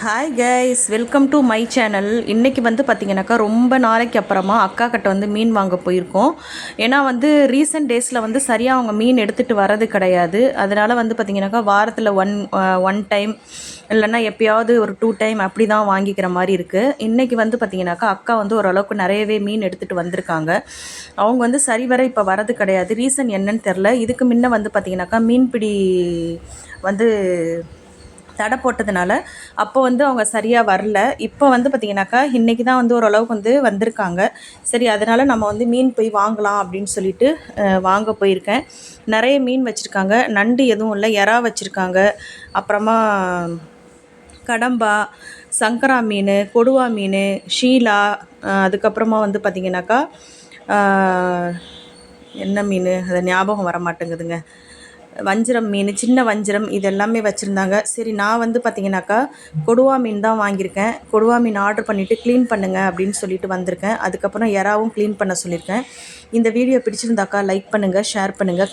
Hi guys, welcome to my channel. இன்றைக்கி வந்து பார்த்திங்கனாக்கா ரொம்ப நாளைக்கு அப்புறமா அக்கா கிட்ட வந்து மீன் வாங்க போயிருக்கோம். ஏன்னா வந்து ரீசெண்ட் டேஸில் வந்து சரியாக அவங்க மீன் எடுத்துகிட்டு வரது கிடையாது. அதனால் வந்து பார்த்திங்கனாக்கா வாரத்தில் ஒன் டைம் இல்லைன்னா எப்போயாவது ஒரு 2 டைம் அப்படி தான் வாங்கிக்கிற மாதிரி இருக்குது. இன்றைக்கி வந்து பார்த்திங்கனாக்கா அக்கா வந்து ஓரளவுக்கு நிறையவே மீன் எடுத்துகிட்டு வந்திருக்காங்க. அவங்க வந்து சரிவர இப்போ வரது கிடையாது. ரீசன் என்னன்னு தெரில. இதுக்கு முன்ன வந்து பார்த்திங்கனாக்கா மீன்பிடி வந்து தடை போட்டதுனால அப்போ வந்து அவங்க சரியாக வரல. இப்போ வந்து பார்த்திங்கனாக்கா இன்றைக்கி தான் வந்து ஓரளவுக்கு வந்து வந்திருக்காங்க. சரி, அதனால் நம்ம வந்து மீன் போய் வாங்கலாம் அப்படின்னு சொல்லிட்டு வாங்க போயிருக்கேன். நிறைய மீன் வச்சுருக்காங்க. நண்டு எதுவும் இல்லை, எறா வச்சுருக்காங்க. அப்புறமா கடம்பா, சங்கரா மீன், கொடுவா மீன், ஷீலா, அதுக்கப்புறமா வந்து பார்த்திங்கனாக்கா என்ன மீன் அது ஞாபகம் வர மாட்டேங்குதுங்க. வஞ்சிரம் மீன், சின்ன வஞ்சிரம், இது எல்லாமே வச்சுருந்தாங்க. சரி, நான் வந்து பார்த்திங்கனாக்கா கொடுவா மீன் தான் வாங்கியிருக்கேன். கொடுவா மீன் ஆர்டர் பண்ணிவிட்டு க்ளீன் பண்ணுங்கள் அப்படின்னு சொல்லிட்டு வந்திருக்கேன். அதுக்கப்புறம் எறாவும் க்ளீன் பண்ண சொல்லியிருக்கேன். இந்த வீடியோ பிடிச்சிருந்தாக்கா லைக் பண்ணுங்கள், ஷேர் பண்ணுங்கள்.